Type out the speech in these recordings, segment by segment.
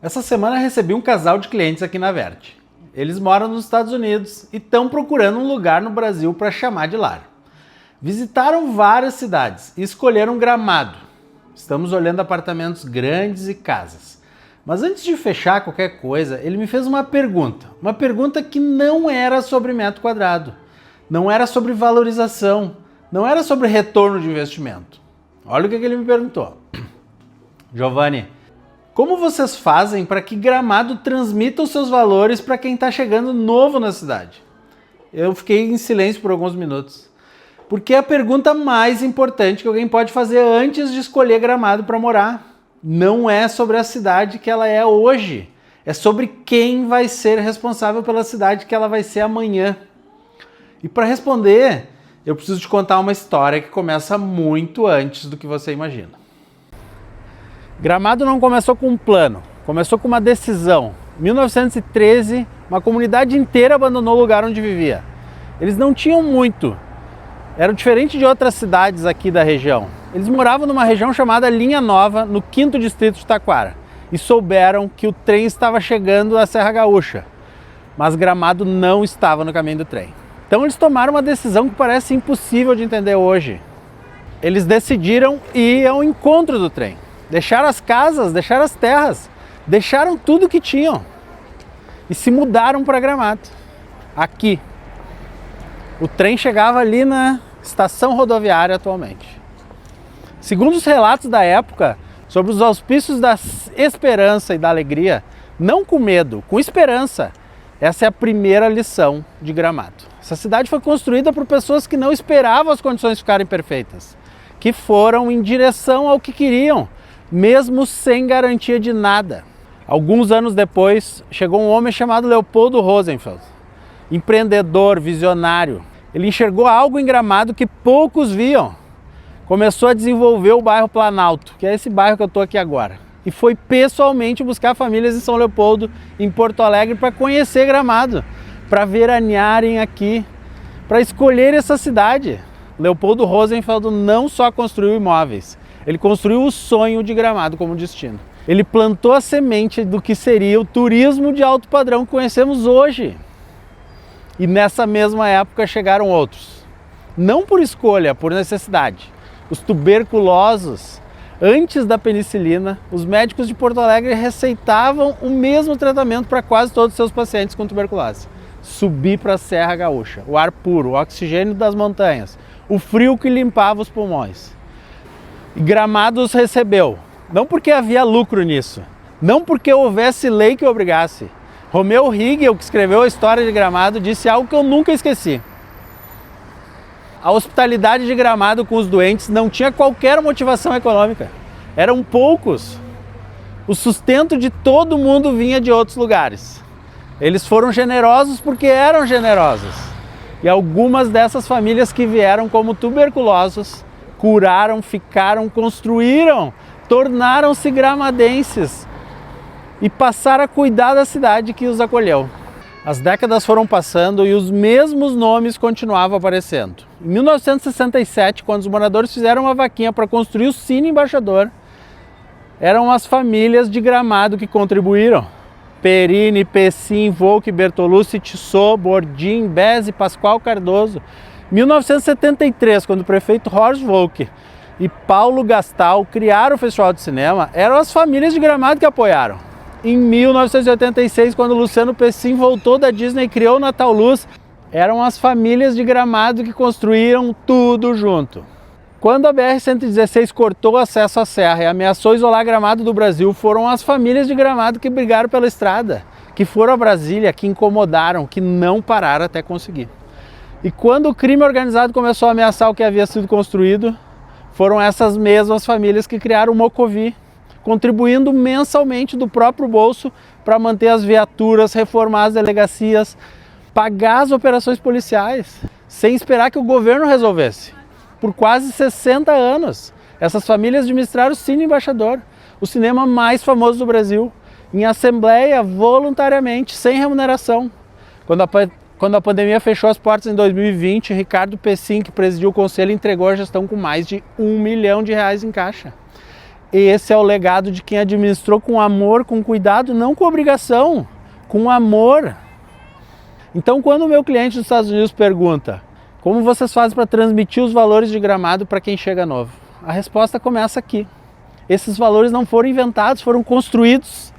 Essa semana recebi um casal de clientes aqui na Verde. Eles moram nos Estados Unidos e estão procurando um lugar no Brasil para chamar de lar. Visitaram várias cidades e escolheram Gramado. Estamos olhando apartamentos grandes e casas. Mas antes de fechar qualquer coisa, ele me fez uma pergunta que não era sobre metro quadrado, não era sobre valorização, não era sobre retorno de investimento. Olha o que ele me perguntou. Giovanni, como vocês fazem para que Gramado transmita os seus valores para quem está chegando novo na cidade? Eu fiquei em silêncio por alguns minutos, porque é a pergunta mais importante que alguém pode fazer antes de escolher Gramado para morar. Não é sobre a cidade que ela é hoje, é sobre quem vai ser responsável pela cidade que ela vai ser amanhã. E para responder, eu preciso te contar uma história que começa muito antes do que você imagina. Gramado não começou com um plano, começou com uma decisão. Em 1913, uma comunidade inteira abandonou o lugar onde vivia. Eles não tinham muito, eram diferentes de outras cidades aqui da região. Eles moravam numa região chamada Linha Nova, no 5º distrito de Taquara, e souberam que o trem estava chegando à Serra Gaúcha, mas Gramado não estava no caminho do trem. Então eles tomaram uma decisão que parece impossível de entender hoje. Eles decidiram ir ao encontro do trem. Deixaram as casas, deixaram as terras, deixaram tudo que tinham e se mudaram para Gramado. Aqui. O trem chegava ali na estação rodoviária atualmente. Segundo os relatos da época, sobre os auspícios da esperança e da alegria, não com medo, com esperança, essa é a primeira lição de Gramado. Essa cidade foi construída por pessoas que não esperavam as condições ficarem perfeitas, que foram em direção ao que queriam, mesmo sem garantia de nada. Alguns anos depois, chegou um homem chamado Leopoldo Rosenfeld, empreendedor, visionário. Ele enxergou algo em Gramado que poucos viam. Começou a desenvolver o bairro Planalto, que é esse bairro que eu estou aqui agora. E foi pessoalmente buscar famílias em São Leopoldo, em Porto Alegre, para conhecer Gramado, para veranearem aqui, para escolher essa cidade. Leopoldo Rosenfeld não só construiu imóveis, ele construiu o sonho de Gramado como destino. Ele plantou a semente do que seria o turismo de alto padrão que conhecemos hoje. E nessa mesma época chegaram outros. Não por escolha, por necessidade. Os tuberculosos. Antes da penicilina, os médicos de Porto Alegre receitavam o mesmo tratamento para quase todos os seus pacientes com tuberculose. Subir para a Serra Gaúcha, o ar puro, o oxigênio das montanhas, o frio que limpava os pulmões. E Gramado os recebeu, não porque havia lucro nisso, não porque houvesse lei que obrigasse. Romeu Hegel, que escreveu a história de Gramado, disse algo que eu nunca esqueci. A hospitalidade de Gramado com os doentes não tinha qualquer motivação econômica. Eram poucos. O sustento de todo mundo vinha de outros lugares. Eles foram generosos porque eram generosos. E algumas dessas famílias que vieram como tuberculosos, curaram, ficaram, construíram, tornaram-se gramadenses e passaram a cuidar da cidade que os acolheu. As décadas foram passando e os mesmos nomes continuavam aparecendo. Em 1967, quando os moradores fizeram uma vaquinha para construir o Cine Embaixador, eram as famílias de Gramado que contribuíram. Perini, Pessim, Volk, Bertolucci, Tissot, Bordim, Bezzi, Pascoal Cardoso. 1973, quando o prefeito Horst Volk e Paulo Gastal criaram o Festival de Cinema, eram as famílias de Gramado que apoiaram. Em 1986, quando Luciano Pessim voltou da Disney e criou o Natal Luz, eram as famílias de Gramado que construíram tudo junto. Quando a BR-116 cortou o acesso à serra e ameaçou isolar Gramado do Brasil, foram as famílias de Gramado que brigaram pela estrada, que foram a Brasília, que incomodaram, que não pararam até conseguir. E quando o crime organizado começou a ameaçar o que havia sido construído, foram essas mesmas famílias que criaram o Mocovi, contribuindo mensalmente do próprio bolso para manter as viaturas, reformar as delegacias, pagar as operações policiais, sem esperar que o governo resolvesse. Por quase 60 anos, essas famílias administraram o Cine Embaixador, o cinema mais famoso do Brasil, em assembleia, voluntariamente, sem remuneração. Quando a pandemia fechou as portas em 2020, Ricardo Pessim, que presidiu o conselho, entregou a gestão com mais de R$1 milhão em caixa. Esse é o legado de quem administrou com amor, com cuidado, não com obrigação, com amor. Então, quando o meu cliente dos Estados Unidos pergunta como vocês fazem para transmitir os valores de Gramado para quem chega novo, a resposta começa aqui. Esses valores não foram inventados, foram construídos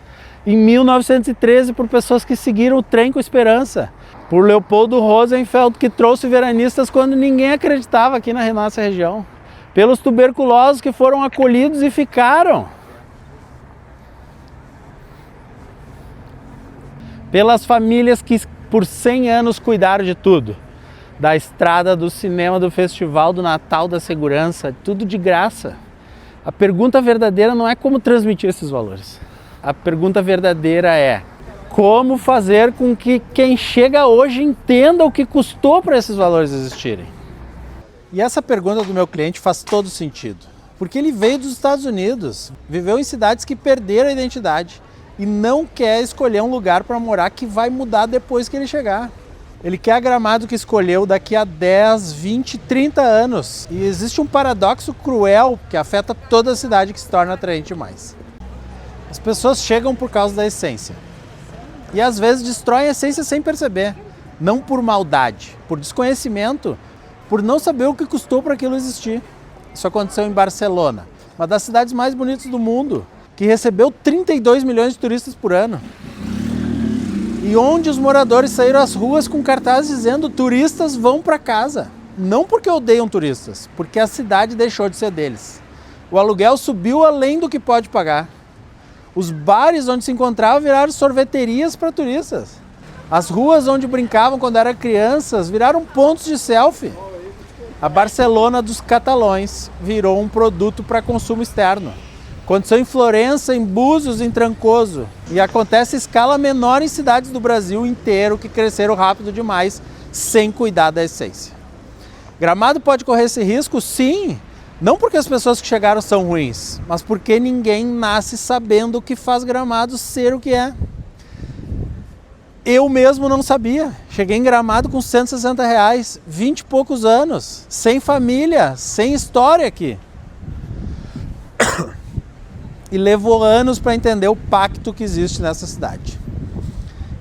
em 1913 por pessoas que seguiram o trem com esperança, por Leopoldo Rosenfeld, que trouxe veranistas quando ninguém acreditava aqui na nossa região, pelos tuberculosos que foram acolhidos e ficaram, pelas famílias que por 100 anos cuidaram de tudo, da estrada, do cinema, do festival, do Natal, da segurança, tudo de graça. A pergunta verdadeira não é como transmitir esses valores. A pergunta verdadeira é como fazer com que quem chega hoje entenda o que custou para esses valores existirem. E essa pergunta do meu cliente faz todo sentido, porque ele veio dos Estados Unidos, viveu em cidades que perderam a identidade e não quer escolher um lugar para morar que vai mudar depois que ele chegar. Ele quer a Gramado que escolheu daqui a 10, 20, 30 anos. E existe um paradoxo cruel que afeta toda a cidade que se torna atraente mais. As pessoas chegam por causa da essência. E às vezes destroem a essência sem perceber. Não por maldade, por desconhecimento, por não saber o que custou para aquilo existir. Isso aconteceu em Barcelona, uma das cidades mais bonitas do mundo, que recebeu 32 milhões de turistas por ano. E onde os moradores saíram às ruas com cartazes dizendo turistas vão para casa. Não porque odeiam turistas, porque a cidade deixou de ser deles. O aluguel subiu além do que pode pagar. Os bares onde se encontravam viraram sorveterias para turistas. As ruas onde brincavam quando eram crianças viraram pontos de selfie. A Barcelona dos catalões virou um produto para consumo externo. Aconteceu em Florença, em Búzios, em Trancoso. E acontece em escala menor em cidades do Brasil inteiro que cresceram rápido demais, sem cuidar da essência. Gramado pode correr esse risco? Sim. Não porque as pessoas que chegaram são ruins, mas porque ninguém nasce sabendo o que faz Gramado ser o que é. Eu mesmo não sabia. Cheguei em Gramado com R$160, 20 e poucos anos, sem família, sem história aqui. E levou anos para entender o pacto que existe nessa cidade.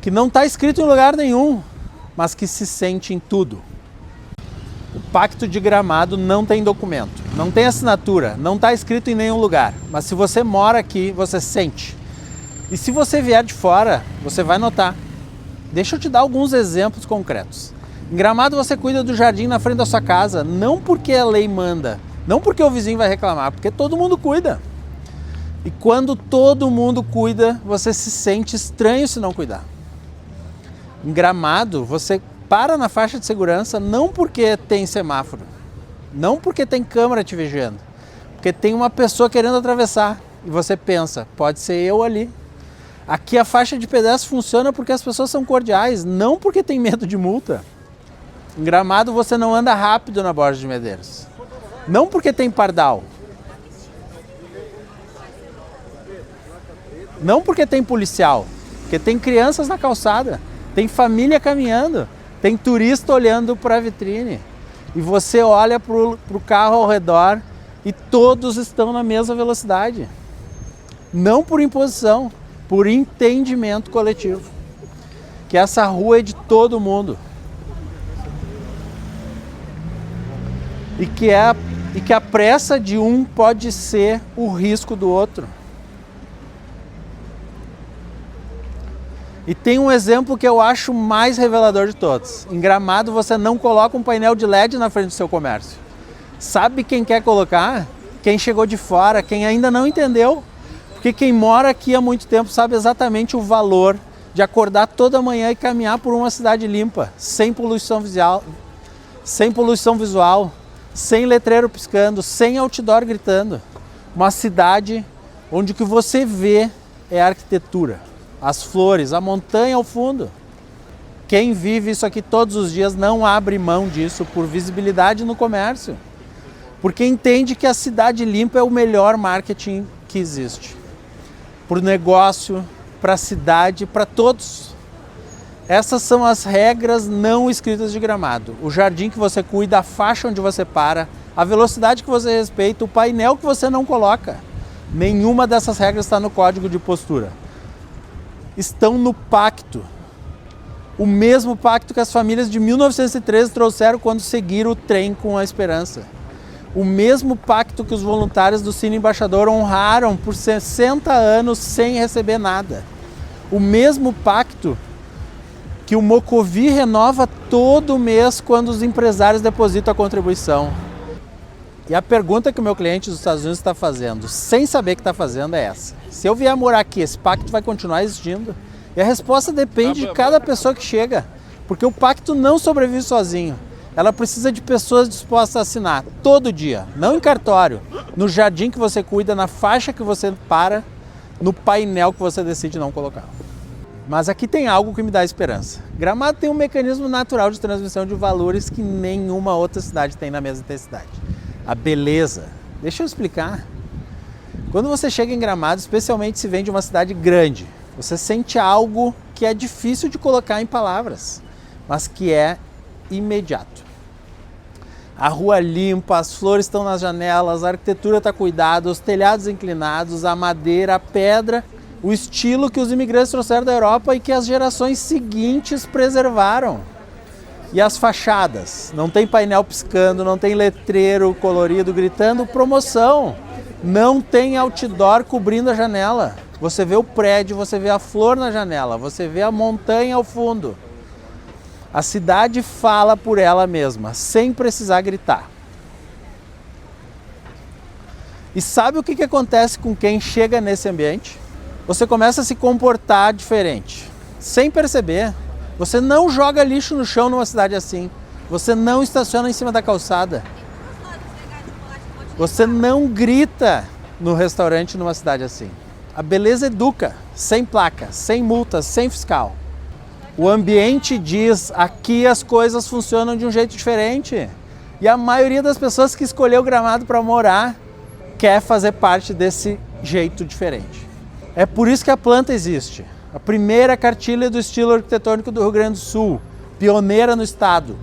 Que não está escrito em lugar nenhum, mas que se sente em tudo. O Pacto de Gramado não tem documento, não tem assinatura, não está escrito em nenhum lugar. Mas se você mora aqui, você sente. E se você vier de fora, você vai notar. Deixa eu te dar alguns exemplos concretos. Em Gramado você cuida do jardim na frente da sua casa, não porque a lei manda, não porque o vizinho vai reclamar, porque todo mundo cuida. E quando todo mundo cuida, você se sente estranho se não cuidar. Em Gramado, você para na faixa de segurança não porque tem semáforo, não porque tem câmera te vigiando, porque tem uma pessoa querendo atravessar e você pensa, pode ser eu ali. Aqui a faixa de pedestre funciona porque as pessoas são cordiais, não porque tem medo de multa. Em Gramado você não anda rápido na Borges de Medeiros, não porque tem pardal, não porque tem policial, porque tem crianças na calçada, tem família caminhando, tem turista olhando para a vitrine. E você olha para o carro ao redor e todos estão na mesma velocidade. Não por imposição, por entendimento coletivo. Que essa rua é de todo mundo. E que a pressa de um pode ser o risco do outro. E tem um exemplo que eu acho mais revelador de todos. Em Gramado você não coloca um painel de LED na frente do seu comércio. Sabe quem quer colocar? Quem chegou de fora, quem ainda não entendeu. Porque quem mora aqui há muito tempo sabe exatamente o valor de acordar toda manhã e caminhar por uma cidade limpa, sem poluição visual, sem letreiro piscando, sem outdoor gritando. Uma cidade onde o que você vê é a arquitetura. As flores, a montanha ao fundo. Quem vive isso aqui todos os dias não abre mão disso por visibilidade no comércio. Porque entende que a cidade limpa é o melhor marketing que existe. Para o negócio, para a cidade, para todos. Essas são as regras não escritas de Gramado. O jardim que você cuida, a faixa onde você para, a velocidade que você respeita, o painel que você não coloca. Nenhuma dessas regras está no código de postura. Estão no pacto. O mesmo pacto que as famílias de 1913 trouxeram quando seguiram o trem com a esperança. O mesmo pacto que os voluntários do Cine Embaixador honraram por 60 anos sem receber nada. O mesmo pacto que o Mocovi renova todo mês quando os empresários depositam a contribuição. E a pergunta que o meu cliente dos Estados Unidos está fazendo, sem saber o que está fazendo, é essa. Se eu vier morar aqui, esse pacto vai continuar existindo? E a resposta depende de cada pessoa que chega, porque o pacto não sobrevive sozinho. Ela precisa de pessoas dispostas a assinar todo dia, não em cartório, no jardim que você cuida, na faixa que você para, no painel que você decide não colocar. Mas aqui tem algo que me dá esperança. Gramado tem um mecanismo natural de transmissão de valores que nenhuma outra cidade tem na mesma intensidade. A beleza. Deixa eu explicar. Quando você chega em Gramado, especialmente se vem de uma cidade grande, você sente algo que é difícil de colocar em palavras, mas que é imediato. A rua limpa, as flores estão nas janelas, a arquitetura está cuidada, os telhados inclinados, a madeira, a pedra, o estilo que os imigrantes trouxeram da Europa e que as gerações seguintes preservaram. E as fachadas, não tem painel piscando, não tem letreiro colorido gritando promoção, não tem outdoor cobrindo a janela. Você vê o prédio, você vê a flor na janela, você vê a montanha ao fundo. A cidade fala por ela mesma, sem precisar gritar. E sabe o que acontece com quem chega nesse ambiente? Você começa a se comportar diferente, sem perceber. Você não joga lixo no chão numa cidade assim. Você não estaciona em cima da calçada. Você não grita no restaurante numa cidade assim. A beleza educa, sem placa, sem multa, sem fiscal. O ambiente diz, aqui as coisas funcionam de um jeito diferente. E a maioria das pessoas que escolheu Gramado para morar quer fazer parte desse jeito diferente. É por isso que a planta existe. A primeira cartilha do estilo arquitetônico do Rio Grande do Sul, pioneira no estado.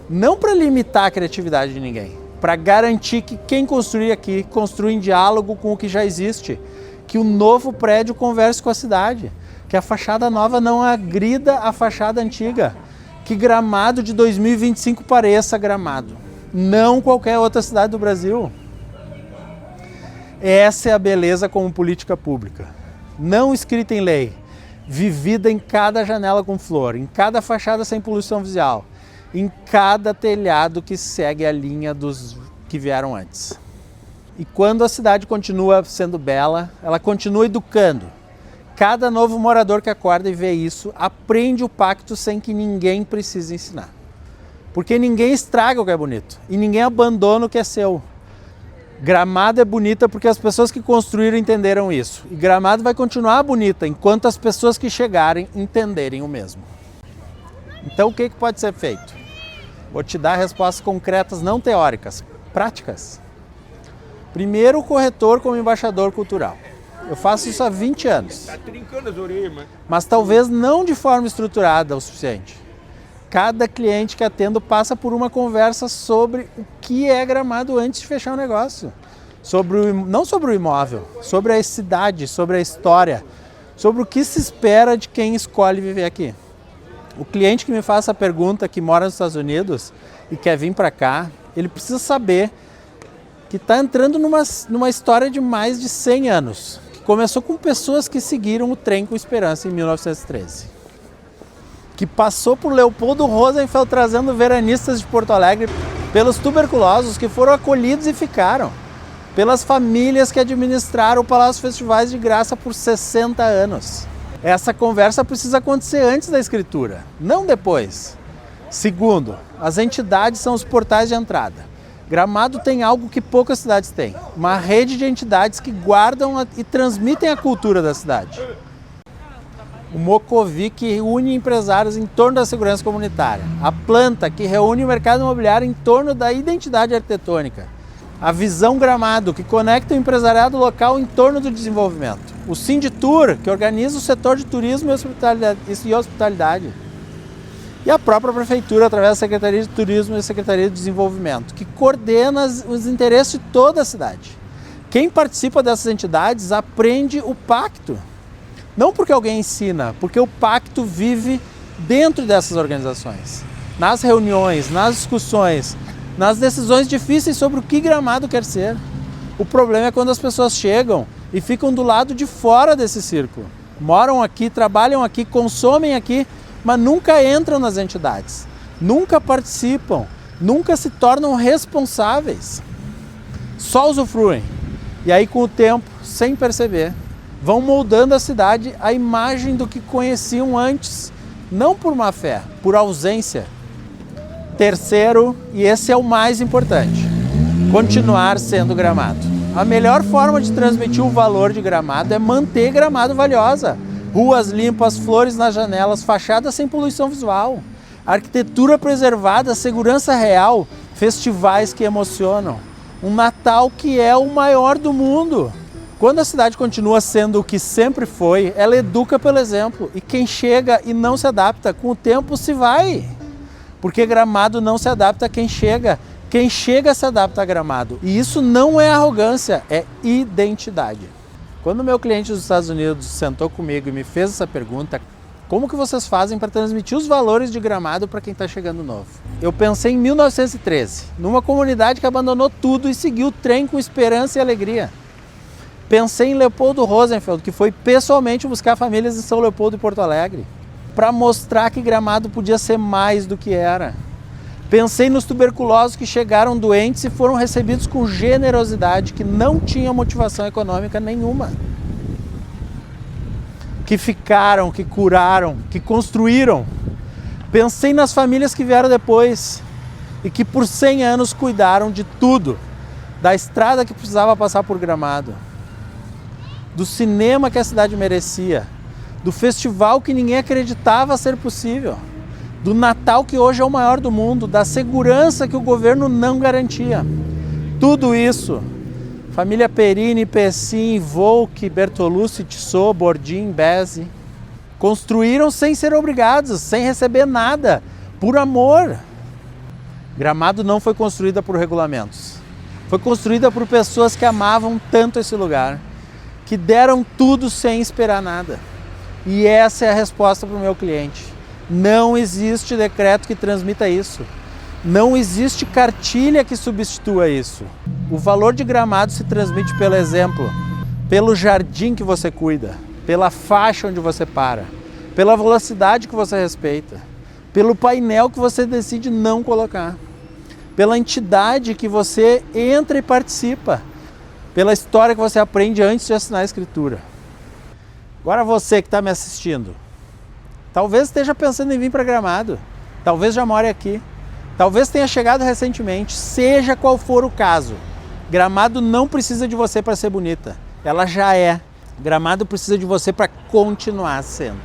Não para limitar a criatividade de ninguém, para garantir que quem construir aqui construa em diálogo com o que já existe, que o novo prédio converse com a cidade, que a fachada nova não agrida a fachada antiga, que Gramado de 2025 pareça Gramado, não qualquer outra cidade do Brasil. Essa é a beleza como política pública, não escrita em lei, vivida em cada janela com flor, em cada fachada sem poluição visual, em cada telhado que segue a linha dos que vieram antes. E quando a cidade continua sendo bela, ela continua educando. Cada novo morador que acorda e vê isso, aprende o pacto sem que ninguém precise ensinar. Porque ninguém estraga o que é bonito e ninguém abandona o que é seu. Gramado é bonita porque as pessoas que construíram entenderam isso. E Gramado vai continuar bonita enquanto as pessoas que chegarem entenderem o mesmo. Então o que pode ser feito? Vou te dar respostas concretas, não teóricas, práticas. Primeiro, o corretor como embaixador cultural. Eu faço isso há 20 anos. Tá trincando as orelhas, mas talvez não de forma estruturada o suficiente. Cada cliente que atendo passa por uma conversa sobre o que é Gramado antes de fechar o negócio. Não sobre o imóvel, sobre a cidade, sobre a história, sobre o que se espera de quem escolhe viver aqui. O cliente que me faz essa pergunta, que mora nos Estados Unidos e quer vir para cá, ele precisa saber que está entrando numa história de mais de 100 anos, que começou com pessoas que seguiram o trem com esperança em 1913. Que passou por Leopoldo Rosenfeld trazendo veranistas de Porto Alegre, pelos tuberculosos que foram acolhidos e ficaram, pelas famílias que administraram o Palácio Festivais de graça por 60 anos. Essa conversa precisa acontecer antes da escritura, não depois. Segundo, as entidades são os portais de entrada. Gramado tem algo que poucas cidades têm, uma rede de entidades que guardam e transmitem a cultura da cidade. O Mocovi, que reúne empresários em torno da segurança comunitária. A Planta, que reúne o mercado imobiliário em torno da identidade arquitetônica. A Visão Gramado, que conecta o empresariado local em torno do desenvolvimento. O Sinditur, que organiza o setor de turismo e hospitalidade. E a própria Prefeitura, através da Secretaria de Turismo e da Secretaria de Desenvolvimento, que coordena os interesses de toda a cidade. Quem participa dessas entidades aprende o pacto. Não porque alguém ensina, porque o pacto vive dentro dessas organizações. Nas reuniões, nas discussões, nas decisões difíceis sobre o que Gramado quer ser. O problema é quando as pessoas chegam e ficam do lado de fora desse círculo. Moram aqui, trabalham aqui, consomem aqui, mas nunca entram nas entidades. Nunca participam, nunca se tornam responsáveis. Só usufruem. E aí, com o tempo, sem perceber, vão moldando a cidade à imagem do que conheciam antes. Não por má fé, por ausência. Terceiro, e esse é o mais importante, continuar sendo Gramado. A melhor forma de transmitir o valor de Gramado é manter Gramado valiosa. Ruas limpas, flores nas janelas, fachadas sem poluição visual, arquitetura preservada, segurança real, festivais que emocionam, um Natal que é o maior do mundo. Quando a cidade continua sendo o que sempre foi, ela educa pelo exemplo. E quem chega e não se adapta, com o tempo se vai. Porque Gramado não se adapta a quem chega se adapta a Gramado. E isso não é arrogância, é identidade. Quando o meu cliente dos Estados Unidos sentou comigo e me fez essa pergunta, como que vocês fazem para transmitir os valores de Gramado para quem está chegando novo? Eu pensei em 1913, numa comunidade que abandonou tudo e seguiu o trem com esperança e alegria. Pensei em Leopoldo Rosenfeld, que foi pessoalmente buscar famílias em São Leopoldo e Porto Alegre, para mostrar que Gramado podia ser mais do que era. Pensei nos tuberculosos que chegaram doentes e foram recebidos com generosidade, que não tinha motivação econômica nenhuma. Que ficaram, que curaram, que construíram. Pensei nas famílias que vieram depois e que por 100 anos cuidaram de tudo, da estrada que precisava passar por Gramado, do cinema que a cidade merecia, do festival que ninguém acreditava ser possível, do Natal que hoje é o maior do mundo, da segurança que o governo não garantia. Tudo isso, família Perini, Pessim, Volk, Bertolucci, Tissot, Bordim, Bezzi, construíram sem ser obrigados, sem receber nada, por amor. Gramado não foi construída por regulamentos, foi construída por pessoas que amavam tanto esse lugar, que deram tudo sem esperar nada. E essa é a resposta para o meu cliente. Não existe decreto que transmita isso. Não existe cartilha que substitua isso. O valor de Gramado se transmite pelo exemplo, pelo jardim que você cuida, pela faixa onde você para, pela velocidade que você respeita, pelo painel que você decide não colocar, pela entidade que você entra e participa, pela história que você aprende antes de assinar a escritura. Agora você que está me assistindo, talvez esteja pensando em vir para Gramado, talvez já more aqui, talvez tenha chegado recentemente, seja qual for o caso, Gramado não precisa de você para ser bonita, ela já é. Gramado precisa de você para continuar sendo.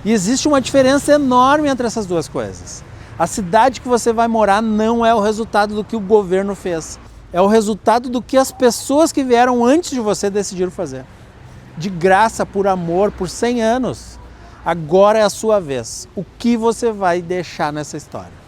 E existe uma diferença enorme entre essas duas coisas. A cidade que você vai morar não é o resultado do que o governo fez, é o resultado do que as pessoas que vieram antes de você decidiram fazer. De graça, por amor, por 100 anos. Agora é a sua vez. O que você vai deixar nessa história?